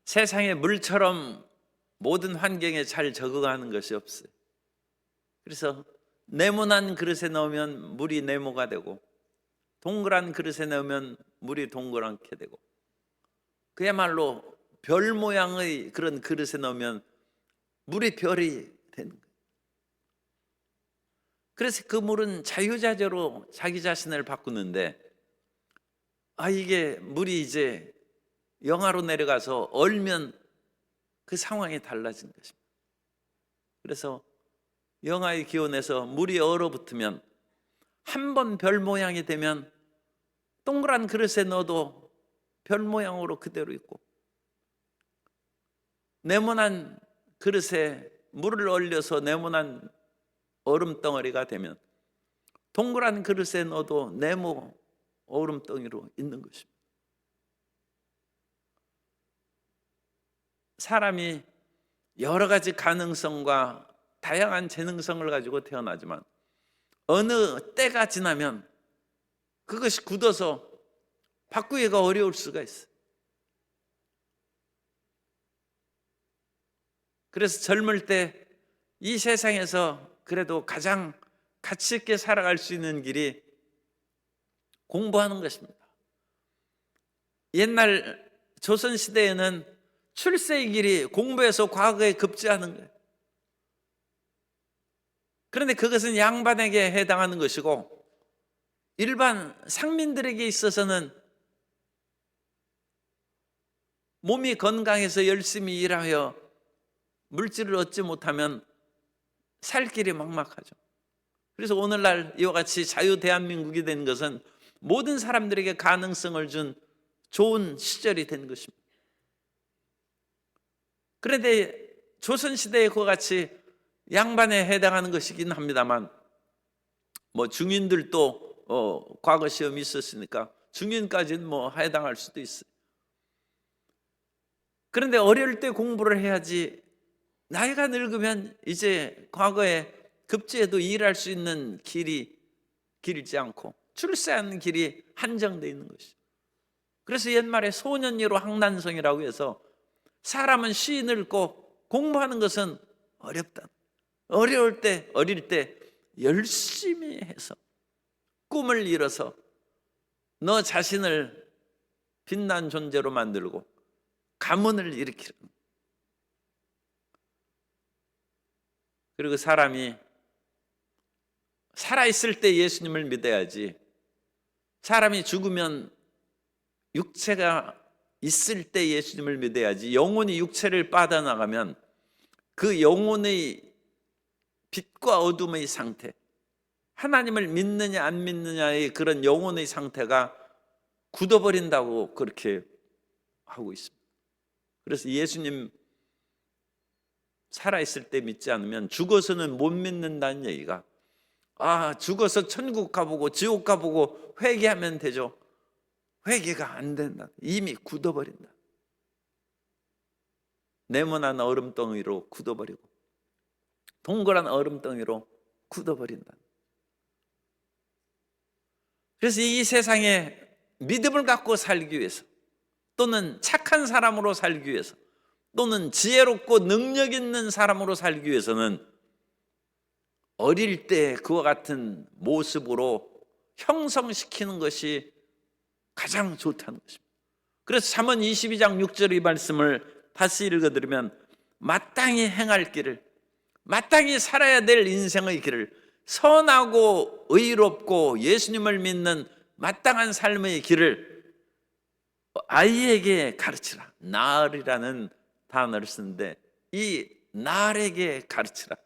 세상의 물처럼 모든 환경에 잘 적응하는 것이 없어요. 그래서 네모난 그릇에 넣으면 물이 네모가 되고, 동그란 그릇에 넣으면 물이 동그랗게 되고, 그야말로 별 모양의 그런 그릇에 넣으면 물이 별이 되는 거예요. 그래서 그 물은 자유자재로 자기 자신을 바꾸는데, 이게 물이 이제 영하로 내려가서 얼면 그 상황이 달라진 것입니다. 그래서 영하의 기온에서 물이 얼어붙으면 한 번 별 모양이 되면 동그란 그릇에 넣어도 별 모양으로 그대로 있고, 네모난 그릇에 물을 얼려서 네모난 얼음 덩어리가 되면 동그란 그릇에 넣어도 네모 얼음 덩이로 있는 것입니다. 사람이 여러 가지 가능성과 다양한 재능성을 가지고 태어나지만 어느 때가 지나면 그것이 굳어서 바꾸기가 어려울 수가 있어요. 그래서 젊을 때 이 세상에서 그래도 가장 가치 있게 살아갈 수 있는 길이 공부하는 것입니다. 옛날 조선시대에는 출세의 길이 공부해서 과거에 급제하는 거예요. 그런데 그것은 양반에게 해당하는 것이고, 일반 상민들에게 있어서는 몸이 건강해서 열심히 일하여 물질을 얻지 못하면 살 길이 막막하죠. 그래서 오늘날 이와 같이 자유 대한민국이 된 것은 모든 사람들에게 가능성을 준 좋은 시절이 된 것입니다. 그런데 조선시대에 그와 같이 양반에 해당하는 것이긴 합니다만, 중인들도 과거 시험이 있었으니까 중인까지는 해당할 수도 있어요. 그런데 어릴 때 공부를 해야지, 나이가 늙으면 이제 과거에 급제해도 일할 수 있는 길이 길지 않고 출세하는 길이 한정되어 있는 것이죠. 그래서 옛말에 소년이로 항난성이라고 해서 사람은 씨 늙고 공부하는 것은 어렵다. 어릴 때 열심히 해서 꿈을 이뤄서 너 자신을 빛난 존재로 만들고 가문을 일으키는. 그리고 사람이 살아있을 때 예수님을 믿어야지, 사람이 죽으면 육체가 있을 때 예수님을 믿어야지, 영혼이 육체를 빠져나가면 그 영혼의 빛과 어둠의 상태, 하나님을 믿느냐 안 믿느냐의 그런 영혼의 상태가 굳어버린다고 그렇게 하고 있습니다. 그래서 예수님 살아있을 때 믿지 않으면 죽어서는 못 믿는다는 얘기가, 죽어서 천국 가보고 지옥 가보고 회개하면 되죠. 회개가 안 된다. 이미 굳어버린다. 네모난 얼음덩이로 굳어버리고 동그란 얼음덩이로 굳어버린다. 그래서 이 세상에 믿음을 갖고 살기 위해서, 또는 착한 사람으로 살기 위해서, 또는 지혜롭고 능력 있는 사람으로 살기 위해서는 어릴 때 그와 같은 모습으로 형성시키는 것이 가장 좋다는 것입니다. 그래서 잠언 22장 6절 이 말씀을 다시 읽어드리면, 마땅히 행할 길을, 마땅히 살아야 될 인생의 길을, 선하고 의롭고 예수님을 믿는 마땅한 삶의 길을 아이에게 가르치라. 나으리라는 단어를 쓰는데, 이 나에게 가르치라.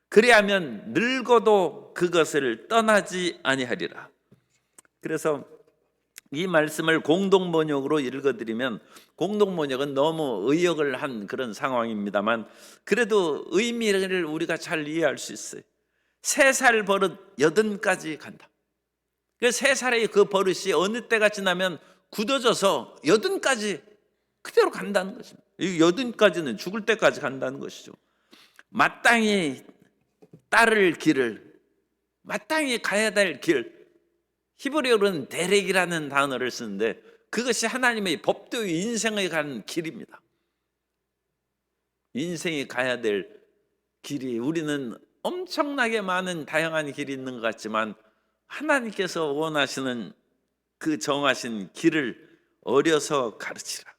그리하면 늙어도 그것을 떠나지 아니하리라. 그래서 이 말씀을 공동번역으로 읽어드리면, 공동번역은 너무 의역을 한 그런 상황입니다만 그래도 의미를 우리가 잘 이해할 수 있어요. 3살 버릇 80까지 간다. 그래서 3살의 그 버릇이 어느 때가 지나면 굳어져서 80까지 그대로 간다는 것입니다. 이 80까지는 죽을 때까지 간다는 것이죠. 마땅히 따를 길을, 마땅히 가야 될 길, 히브리어로는 데렉이라는 단어를 쓰는데 그것이 하나님의 법도의 인생에 가는 길입니다. 인생이 가야 될 길이, 우리는 엄청나게 많은 다양한 길이 있는 것 같지만 하나님께서 원하시는 그 정하신 길을 어려서 가르치라.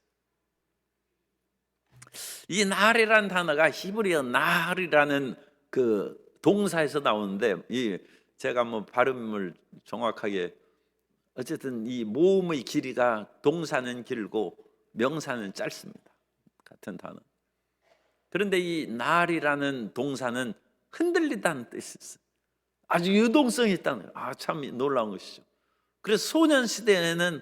이 나할이라는 단어가 히브리어 나할이라는 그 동사에서 나오는데, 이 제가 뭐 발음을 정확하게, 어쨌든 이 모음의 길이가 동사는 길고 명사는 짧습니다. 같은 단어. 그런데 이 나할이라는 동사는 흔들리다는 뜻이 있어요. 아주 유동성이 있다는 거예요. 참 놀라운 것이죠. 그래서 소년 시대에는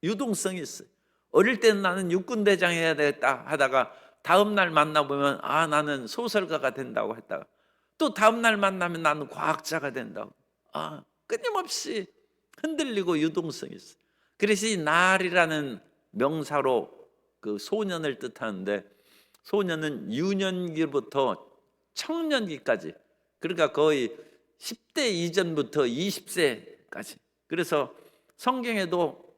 유동성이 있어요. 어릴 때는 나는 육군대장 해야 되겠다 하다가 다음 날 만나보면 나는 소설가가 된다고 했다가 또 다음 날 만나면 나는 과학자가 된다고. 끊임없이 흔들리고 유동성이 있어요. 그래서 이 나할이라는 명사로 그 소년을 뜻하는데, 소년은 유년기부터 청년기까지, 그러니까 거의 10대 이전부터 20세까지. 그래서 성경에도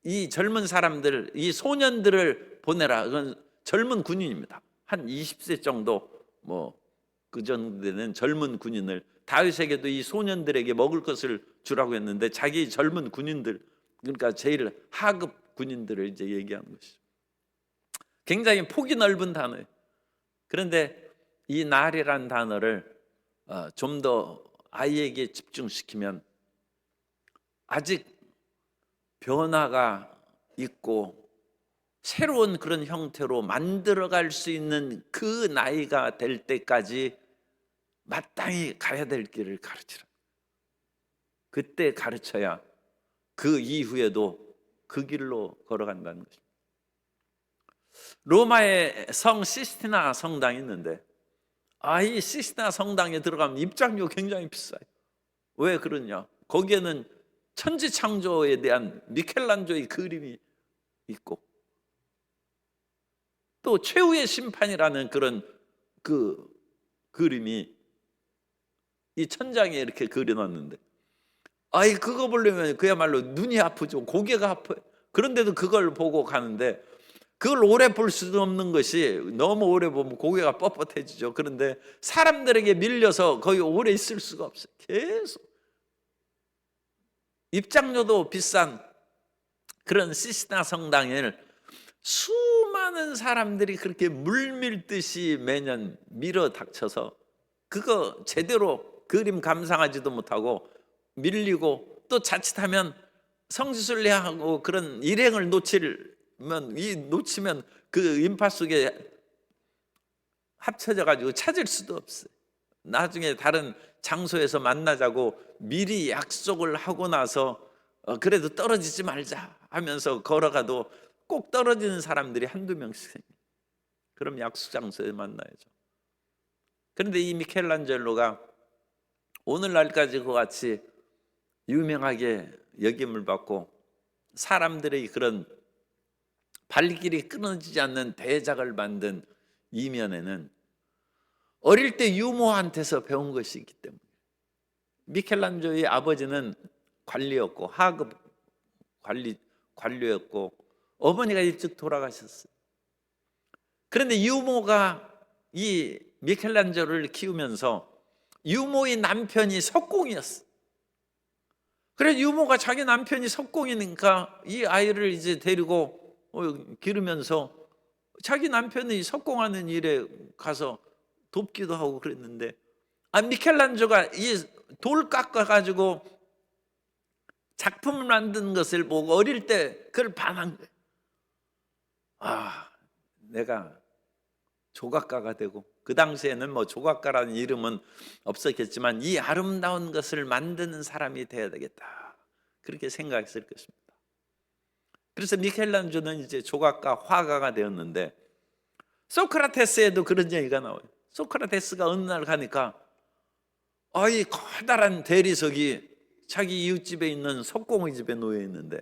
이 젊은 사람들, 이 소년들을 보내라, 그건 젊은 군인입니다. 한 20세 정도, 뭐 그 정도 되는 젊은 군인을, 다윗에게도 이 소년들에게 먹을 것을 주라고 했는데 자기 젊은 군인들, 그러니까 제일 하급 군인들을 이제 얘기하는 것이죠. 굉장히 폭이 넓은 단어예요. 그런데 이 날이라는 단어를 좀 더 아이에게 집중시키면 아직 변화가 있고 새로운 그런 형태로 만들어갈 수 있는 그 나이가 될 때까지 마땅히 가야 될 길을 가르치라. 그때 가르쳐야 그 이후에도 그 길로 걸어간다는 것입니다. 로마의 성 시스티나 성당이 있는데, 이 시스티나 성당에 들어가면 입장료 굉장히 비싸요. 왜 그러냐? 거기에는 천지창조에 대한 미켈란조의 그림이 있고, 또 최후의 심판이라는 그런 그 그림이 이 천장에 이렇게 그려놨는데, 그거 보려면 그야말로 눈이 아프죠. 고개가 아파요. 그런데도 그걸 보고 가는데, 그걸 오래 볼 수도 없는 것이, 너무 오래 보면 고개가 뻣뻣해지죠. 그런데 사람들에게 밀려서 거의 오래 있을 수가 없어요. 계속 입장료도 비싼 그런 시스나 성당을 수많은 사람들이 그렇게 물밀듯이 매년 밀어 닥쳐서 그거 제대로 그림 감상하지도 못하고 밀리고, 또 자칫하면 성지순례하고 그런 일행을 놓치면 그 인파 속에 합쳐져 가지고 찾을 수도 없어요. 나중에 다른 장소에서 만나자고 미리 약속을 하고 나서 그래도 떨어지지 말자 하면서 걸어가도 꼭 떨어지는 사람들이 한두 명씩 생겨요. 그럼 약속 장소에 만나야죠. 그런데 이 미켈란젤로가 오늘날까지 그와 같이 유명하게 여김을 받고 사람들의 그런 발길이 끊어지지 않는 대작을 만든 이면에는 어릴 때 유모한테서 배운 것이 있기 때문에, 미켈란젤로의 아버지는 관리였고 하급 관료였고 어머니가 일찍 돌아가셨어요. 그런데 유모가 이 미켈란젤로를 키우면서 유모의 남편이 석공이었어. 그래서 유모가 자기 남편이 석공이니까 이 아이를 이제 데리고 기르면서 자기 남편이 석공하는 일에 가서 돕기도 하고 그랬는데, 미켈란젤로가 이 돌 깎아가지고 작품을 만드는 것을 보고 어릴 때 그걸 반한 거예요. 내가 조각가가 되고, 그 당시에는 뭐 조각가라는 이름은 없었겠지만 이 아름다운 것을 만드는 사람이 되어야 되겠다, 그렇게 생각했을 것입니다. 그래서 미켈란젤로는 이제 조각가, 화가가 되었는데, 소크라테스에도 그런 얘기가 나와요. 소크라테스가 어느 날 가니까 이 커다란 대리석이 자기 이웃집에 있는 석공의 집에 놓여 있는데,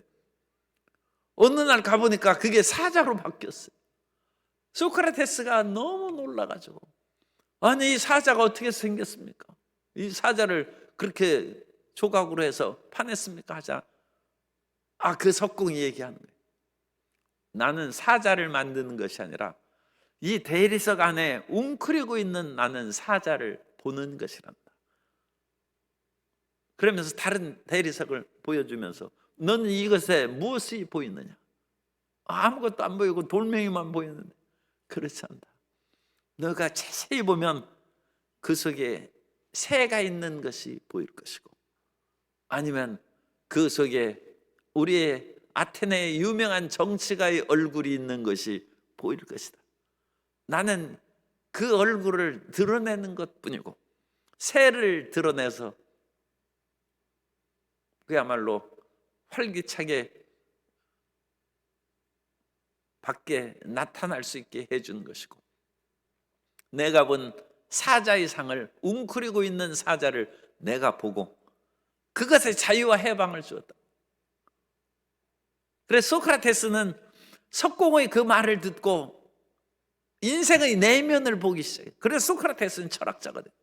어느 날 가보니까 그게 사자로 바뀌었어요. 소크라테스가 너무 놀라가지고, 이 사자가 어떻게 생겼습니까? 이 사자를 그렇게 조각으로 해서 파냈습니까? 하자, 그 석공이 얘기하는 거예요. 나는 사자를 만드는 것이 아니라 이 대리석 안에 웅크리고 있는 나는 사자를 보는 것이란다. 그러면서 다른 대리석을 보여주면서 너는 이것에 무엇이 보이느냐? 아무것도 안 보이고 돌멩이만 보이는데 그렇지 않다. 너가 자세히 보면 그 속에 새가 있는 것이 보일 것이고, 아니면 그 속에 우리의 아테네의 유명한 정치가의 얼굴이 있는 것이 보일 것이다. 나는 그 얼굴을 드러내는 것뿐이고, 새를 드러내서 그야말로 활기차게 밖에 나타날 수 있게 해준 것이고, 내가 본 사자의 상을, 웅크리고 있는 사자를 내가 보고 그것에 자유와 해방을 주었다. 그래서 소크라테스는 석공의 그 말을 듣고 인생의 내면을 보기 시작해요. 그래서 소크라테스는 철학자가 돼요.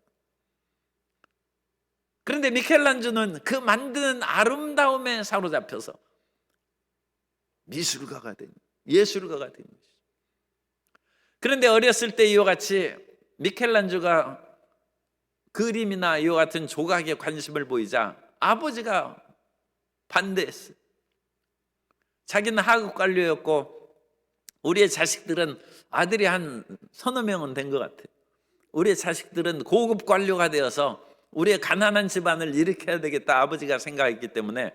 그런데 미켈란조는 그 만드는 아름다움에 사로잡혀서 미술가가 된, 예술가가 된 것이죠. 그런데 어렸을 때 이와 같이 미켈란조가 그림이나 이와 같은 조각에 관심을 보이자 아버지가 반대했어요. 자기는 하급 관료였고 우리의 자식들은, 아들이 한 서너 명은 된 것 같아요. 우리의 자식들은 고급 관료가 되어서 우리의 가난한 집안을 일으켜야 되겠다 아버지가 생각했기 때문에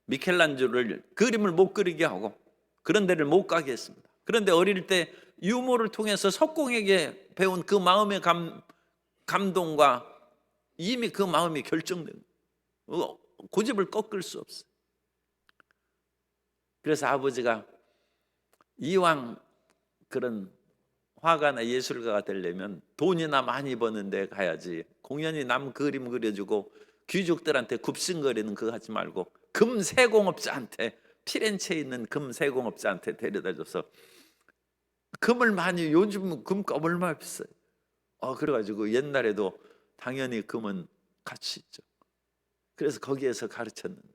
미켈란조를 그림을 못 그리게 하고 그런 데를 못 가게 했습니다. 그런데 어릴 때 유모를 통해서 석공에게 배운 그 마음의 감동과 이미 그 마음이 결정된 거예요. 고집을 꺾을 수 없어요. 그래서 아버지가 이왕 그런 화가나 예술가가 되려면 돈이나 많이 버는 데 가야지, 공연히 남 그림 그려주고 귀족들한테 굽신거리는 그거 하지 말고 금세공업자한테, 피렌체에 있는 금세공업자한테 데려다줘서 금을 많이, 요즘 금값 얼마나 비싸요. 그래가지고 옛날에도 당연히 금은 가치 있죠. 그래서 거기에서 가르쳤는데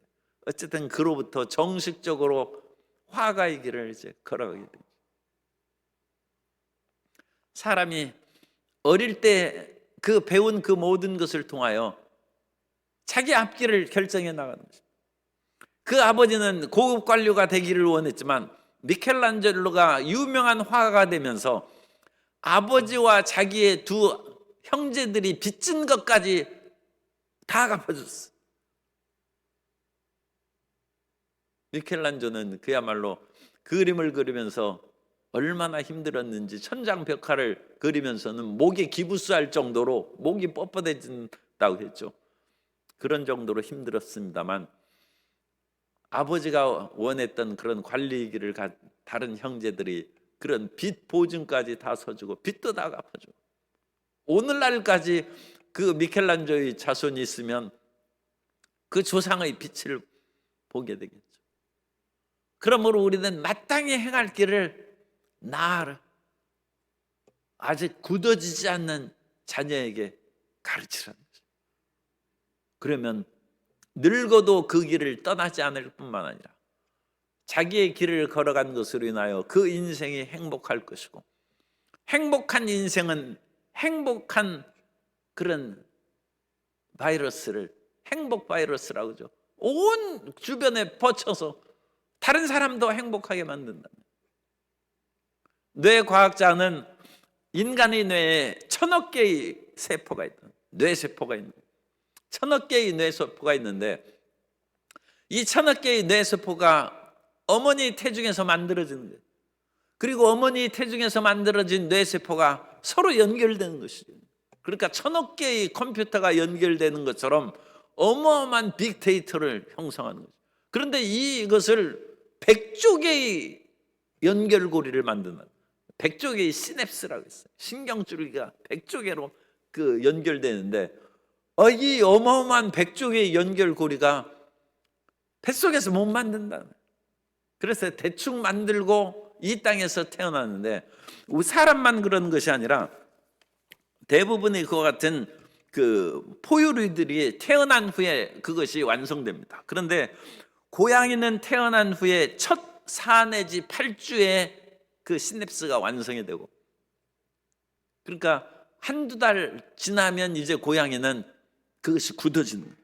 어쨌든 그로부터 정식적으로 화가의 길을 이제 걸어가게 됩니다. 사람이 어릴 때 그 배운 그 모든 것을 통하여 자기 앞길을 결정해 나가는 것입니다. 그 아버지는 고급 관료가 되기를 원했지만 미켈란젤로가 유명한 화가가 되면서 아버지와 자기의 두 형제들이 빚진 것까지 다 갚아줬어. 미켈란조는 그야말로 그림을 그리면서 얼마나 힘들었는지, 천장벽화를 그리면서는 목에 기부스할 정도로 목이 뻣뻣해진다고 했죠. 그런 정도로 힘들었습니다만 아버지가 원했던 그런 관리기를 다른 형제들이 그런 빚 보증까지 다 서주고 빚도 다 갚아주고, 오늘날까지 그 미켈란조의 자손이 있으면 그 조상의 빛을 보게 되겠죠. 그러므로 우리는 마땅히 행할 길을 나아라, 아직 굳어지지 않는 자녀에게 가르치라는 거죠. 그러면 늙어도 그 길을 떠나지 않을 뿐만 아니라 자기의 길을 걸어간 것으로 인하여 그 인생이 행복할 것이고, 행복한 인생은 행복한 그런 바이러스를 행복 바이러스라고 하죠. 온 주변에 퍼쳐서 다른 사람도 행복하게 만든다. 뇌과학자는 인간의 뇌에 1000억 개의 세포가 있다. 뇌세포가 있는, 1000억 개의 뇌세포가 있는데 이 1000억 개의 뇌세포가 어머니 태중에서 만들어지는 거예요. 그리고 어머니 태중에서 만들어진 뇌세포가 서로 연결되는 것이죠. 그러니까 1000억 개의 컴퓨터가 연결되는 것처럼 어마어마한 빅데이터를 형성하는 거죠. 그런데 이것을 100조 개의 연결고리를 만드는, 100조 개의 시냅스라고 했어요. 신경줄기가 100조 개로 그 연결되는데 이 어마어마한 100조 개의 연결고리가 뱃속에서 못 만든다. 그래서 대충 만들고 이 땅에서 태어났는데, 사람만 그런 것이 아니라 대부분의 그와 같은 그 포유류들이 태어난 후에 그것이 완성됩니다. 그런데 고양이는 태어난 후에 첫 4 내지 8주에 그 시냅스가 완성이 되고, 그러니까 한두 달 지나면 이제 고양이는 그것이 굳어지는 거예요.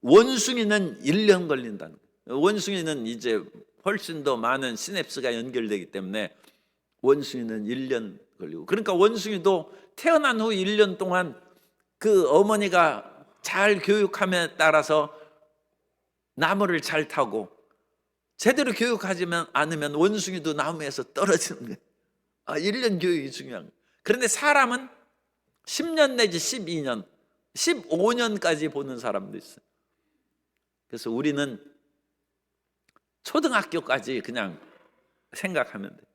원숭이는 1년 걸린다는 거예요. 원숭이는 이제 훨씬 더 많은 시냅스가 연결되기 때문에 원숭이는 1년 걸리고, 그러니까 원숭이도 태어난 후 1년 동안 그 어머니가 잘 교육함에 따라서 나무를 잘 타고, 제대로 교육하지 않으면 원숭이도 나무에서 떨어지는 거예요. 1년 교육이 중요한 거예요. 그런데 사람은 10년 내지 12년, 15년까지 보는 사람도 있어요. 그래서 우리는 초등학교까지 그냥 생각하면 돼요.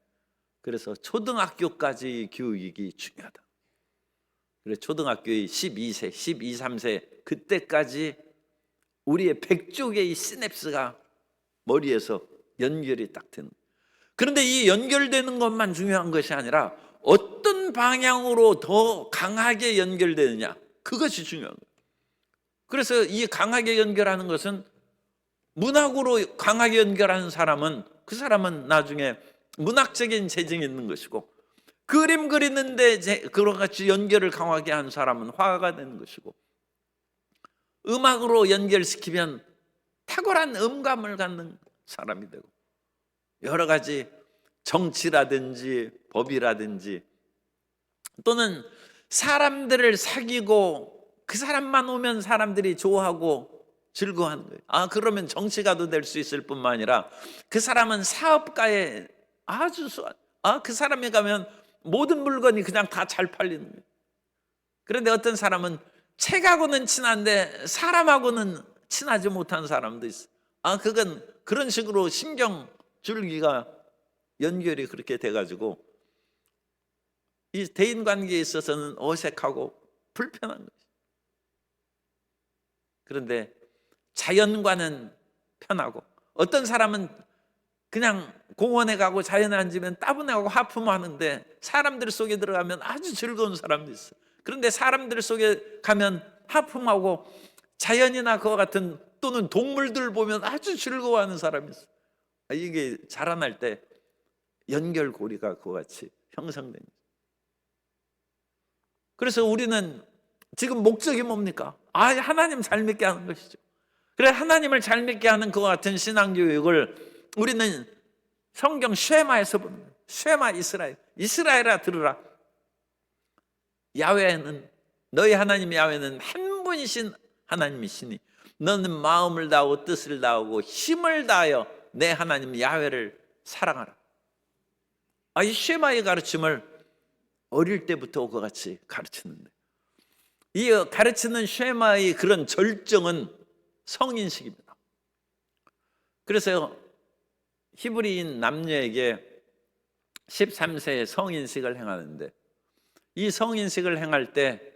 그래서 초등학교까지 교육이 중요하다. 그래서 초등학교의 12세, 12, 3세 그때까지 우리의 100쪽의 시냅스가 머리에서 연결이 딱 되는 거예요. 그런데 이 연결되는 것만 중요한 것이 아니라 어떤 방향으로 더 강하게 연결되느냐, 그것이 중요한 거예요. 그래서 이 강하게 연결하는 것은, 문학으로 강하게 연결하는 사람은 그 사람은 나중에 문학적인 재능이 있는 것이고, 그림 그리는데 그와 같이 연결을 강하게 한 사람은 화가가 되는 것이고, 음악으로 연결시키면 탁월한 음감을 갖는 사람이 되고, 여러 가지 정치라든지 법이라든지, 또는 사람들을 사귀고 그 사람만 오면 사람들이 좋아하고 즐거워하는 거예요. 그러면 정치가도 될 수 있을 뿐만 아니라 그 사람은 사업가에 아주 그 사람이 가면 모든 물건이 그냥 다 잘 팔리는 거예요. 그런데 어떤 사람은 책하고는 친한데 사람하고는 친하지 못한 사람도 있어요. 그건 그런 식으로 신경 줄기가 연결이 그렇게 돼가지고 이 대인관계에 있어서는 어색하고 불편한 거죠. 그런데 자연과는 편하고, 어떤 사람은 그냥 공원에 가고 자연에 앉으면 따분하고 하품하는데 사람들 속에 들어가면 아주 즐거운 사람도 있어요. 그런데 사람들 속에 가면 하품하고 자연이나 그와 같은, 또는 동물들 보면 아주 즐거워하는 사람이 있어요. 이게 자라날 때 연결고리가 그와 같이 형성된 거죠. 그래서 우리는 지금 목적이 뭡니까? 하나님 잘 믿게 하는 것이죠. 그래, 하나님을 잘 믿게 하는 그와 같은 신앙교육을 우리는 성경 쉐마에서 보는 거예요. 쉐마 이스라엘아 들으라. 야훼는, 너희 하나님 야훼는 한 분이신 하나님이시니 너는 마음을 다하고 뜻을 다하고 힘을 다하여 내 하나님 야훼를 사랑하라. 이 쉐마의 가르침을 어릴 때부터 그와 같이 가르치는데, 이 가르치는 쉐마의 그런 절정은 성인식입니다. 그래서 히브리인 남녀에게 13세에 성인식을 행하는데, 이 성인식을 행할 때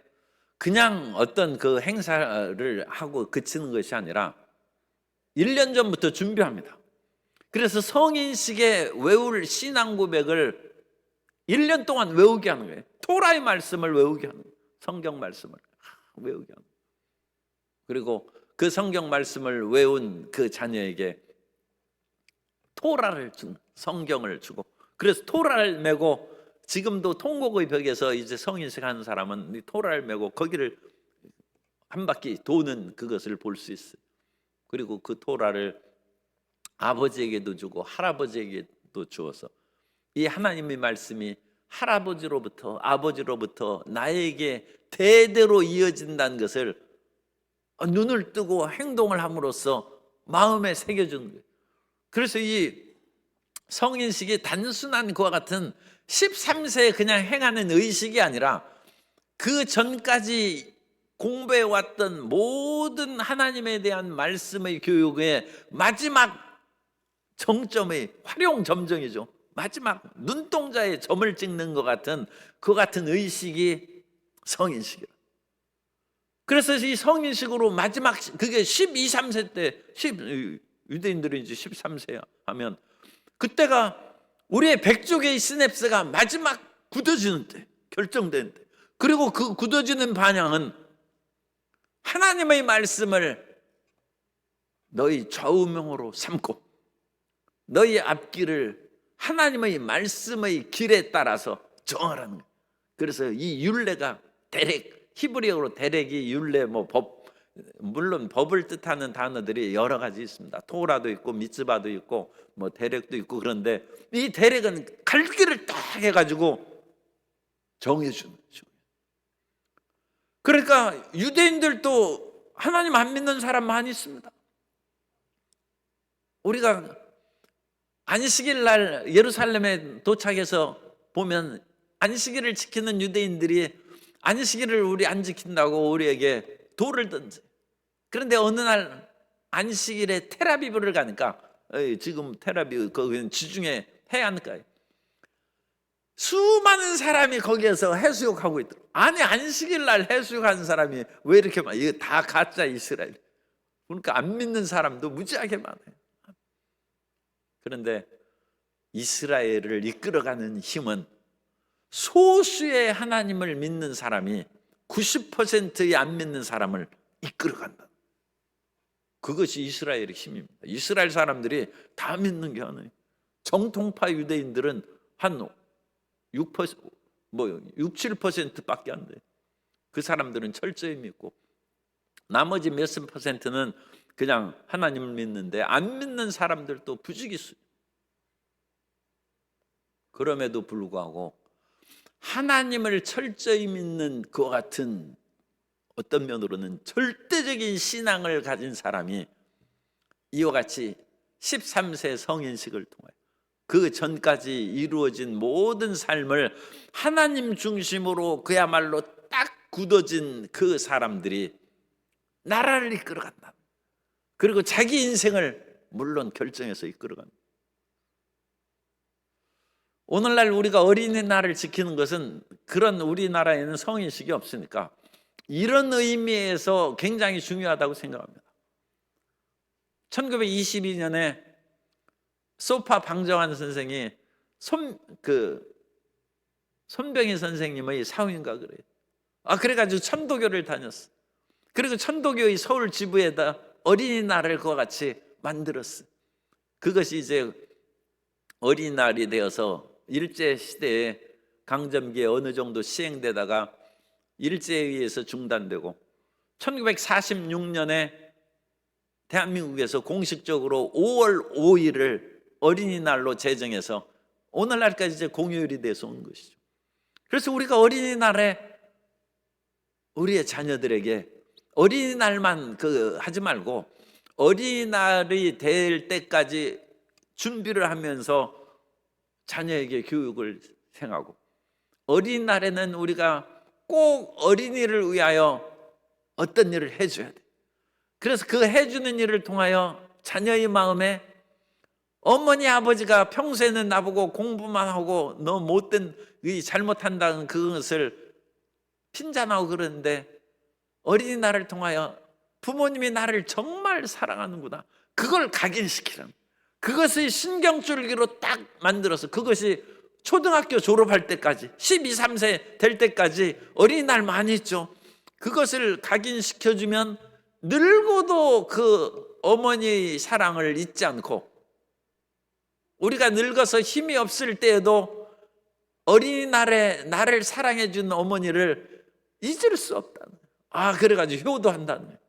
그냥 어떤 그 행사를 하고 그치는 것이 아니라 1년 전부터 준비합니다. 그래서 성인식에 외울 신앙 고백을 1년 동안 외우게 하는 거예요. 토라의 말씀을 외우게 하는 거예요. 성경 말씀을 외우게 하는 거예요. 그리고 그 성경 말씀을 외운 그 자녀에게 토라를 주는, 성경을 주고, 그래서 토라를 메고, 지금도 통곡의 벽에서 이제 성인식 하는 사람은 이 토라를 메고 거기를 한 바퀴 도는 그것을 볼 수 있어요. 그리고 그 토라를 아버지에게도 주고 할아버지에게도 주어서 이 하나님의 말씀이 할아버지로부터 아버지로부터 나에게 대대로 이어진다는 것을 눈을 뜨고 행동을 함으로써 마음에 새겨주는 거예요. 그래서 이 성인식이 단순한 그와 같은 13세에 그냥 행하는 의식이 아니라 그 전까지 공부해왔던 모든 하나님에 대한 말씀의 교육의 마지막 정점의 활용점정이죠. 마지막 눈동자에 점을 찍는 것 같은 그 같은 의식이 성인식이라. 그래서 이 성인식으로 마지막, 그게 12, 3세 때, 유대인들이 이제 13세 하면 그때가 우리의 100쪽의 시냅스가 마지막 굳어지는 때, 결정되는 때, 그리고 그 굳어지는 반향은 하나님의 말씀을 너희 좌우명으로 삼고 너희 앞길을 하나님의 말씀의 길에 따라서 정하라는 거예요. 그래서 이 율례가 데렉, 히브리어로 데렉이 율례, 뭐 법, 물론 법을 뜻하는 단어들이 여러 가지 있습니다. 토라도 있고 미tz바도 있고 뭐 데렉도 있고, 그런데 이 데렉은 갈 길을 딱 해가지고 정해주는 거죠. 그러니까 유대인들도 하나님 안 믿는 사람 많이 있습니다. 우리가 안식일 날 예루살렘에 도착해서 보면 안식일을 지키는 유대인들이 안식일을 우리 안 지킨다고 우리에게 돌을 던져. 그런데 어느 날 안식일에 텔아비브를 가니까, 지금 텔아비브 거기는 지중해 해안가에 수많은 사람이 거기에서 해수욕하고 있더라고. 아니, 안식일 날 해수욕하는 사람이 왜 이렇게 많아? 이거 다 가짜 이스라엘. 그러니까 안 믿는 사람도 무지하게 많아요. 그런데 이스라엘을 이끌어가는 힘은 소수의 하나님을 믿는 사람이 90%의 안 믿는 사람을 이끌어간다. 그것이 이스라엘의 힘입니다. 이스라엘 사람들이 다 믿는 게 아니에요. 정통파 유대인들은 한 6%, 뭐 6, 7%밖에 안 돼요. 그 사람들은 철저히 믿고 나머지 몇십 퍼센트는 그냥 하나님을 믿는데 안 믿는 사람들도 부지기수. 그럼에도 불구하고 하나님을 철저히 믿는 그와 같은 어떤 면으로는 절대적인 신앙을 가진 사람이 이와 같이 13세 성인식을 통하여 그 전까지 이루어진 모든 삶을 하나님 중심으로 그야말로 딱 굳어진 그 사람들이 나라를 이끌어간다. 그리고 자기 인생을 물론 결정해서 이끌어간다. 오늘날 우리가 어린이날을 지키는 것은 그런 우리나라에는 성인식이 없으니까 이런 의미에서 굉장히 중요하다고 생각합니다. 1922년에 소파 방정환 선생이 손병희 선생님의 사위인가 그래요. 그래가지고 천도교를 다녔어. 그리고 천도교의 서울 지부에다 어린이날을 그와 같이 만들었어. 그것이 이제 어린이날이 되어서 일제 시대에 강점기에 어느 정도 시행되다가 일제에 의해서 중단되고 1946년에 대한민국에서 공식적으로 5월 5일을 어린이날로 제정해서 오늘날까지 이제 공휴일이 돼서 온 것이죠. 그래서 우리가 어린이날에 우리의 자녀들에게 어린이날만 하지 말고 어린이날이 될 때까지 준비를 하면서 자녀에게 교육을 생하고, 어린이날에는 우리가 꼭 어린이를 위하여 어떤 일을 해줘야 돼. 그래서 그 해주는 일을 통하여 자녀의 마음에 어머니 아버지가 평소에는 나보고 공부만 하고 너 못된 잘못한다는 그것을 핀잔하고 그러는데 어린이날을 통하여 부모님이 나를 정말 사랑하는구나, 그걸 각인시키는, 그것을 신경줄기로 딱 만들어서 그것이 초등학교 졸업할 때까지 12, 13세 될 때까지 어린이날 많이 있죠. 그것을 각인시켜주면 늙어도 그 어머니의 사랑을 잊지 않고, 우리가 늙어서 힘이 없을 때에도 어린이날에 나를 사랑해 준 어머니를 잊을 수 없다는 거예요. 그래가지고 효도한다는 거예요.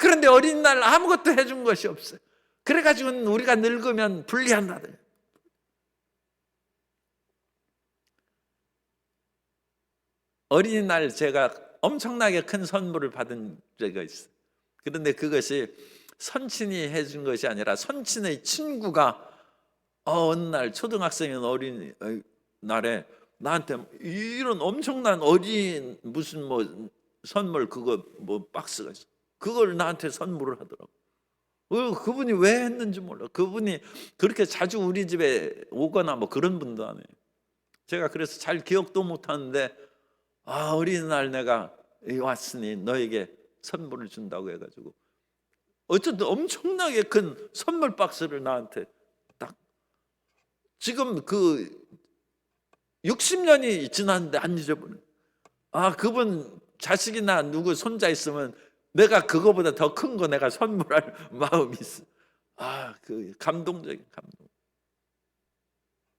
그런데 어린이날 아무것도 해준 것이 없어요. 그래가지고 우리가 늙으면 불리한다는 거예요. 어린이날 제가 엄청나게 큰 선물을 받은 적이 있어요. 그런데 그것이 선친이 해준 것이 아니라 선친의 친구가 어느 날 초등학생인 어린이날에 나한테 이런 엄청난 어린 무슨 뭐 선물 그거 뭐 박스가 있어. 그걸 나한테 선물을 하더라고. 그분이 왜 했는지 몰라. 그분이 그렇게 자주 우리 집에 오거나 뭐 그런 분도 아니에요. 제가 그래서 잘 기억도 못하는데 어린이날 내가 왔으니 너에게 선물을 준다고 해가지고 어쨌든 엄청나게 큰 선물 박스를 나한테 딱, 지금 60년이 지났는데 안 잊어버려. 그분 자식이나 누구 손자 있으면 내가 그거보다 더 큰 거 내가 선물할 마음이 있어. 그 감동적인 감동.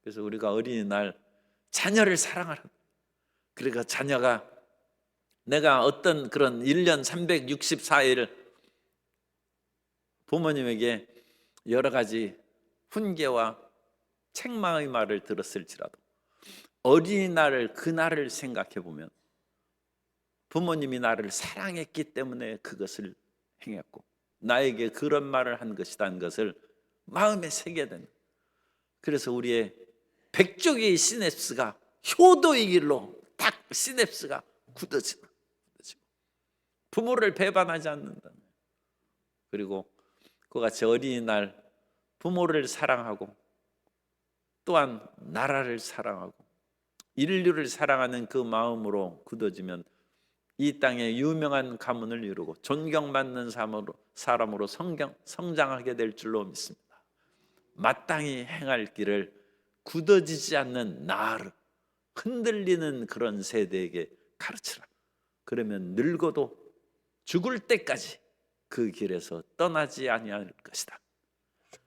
그래서 우리가 어린이날 자녀를 사랑하라. 그러니까 자녀가 내가 어떤 그런 1년 364일 부모님에게 여러 가지 훈계와 책망의 말을 들었을지라도 어린이날 그날을 생각해 보면 부모님이 나를 사랑했기 때문에 그것을 행했고 나에게 그런 말을 한 것이라는 것을 마음에 새겨야 된다. 그래서 우리의 백조개의 시냅스가 효도의 길로 딱 시냅스가 굳어지고 부모를 배반하지 않는다. 그리고 그와 같이 어린이날 부모를 사랑하고 또한 나라를 사랑하고 인류를 사랑하는 그 마음으로 굳어지면 이 땅에 유명한 가문을 이루고 존경받는 사람으로 성장하게 될 줄로 믿습니다. 마땅히 행할 길을 굳어지지 않는 나를 흔들리는 그런 세대에게 가르치라. 그러면 늙어도 죽을 때까지 그 길에서 떠나지 아니할 것이다.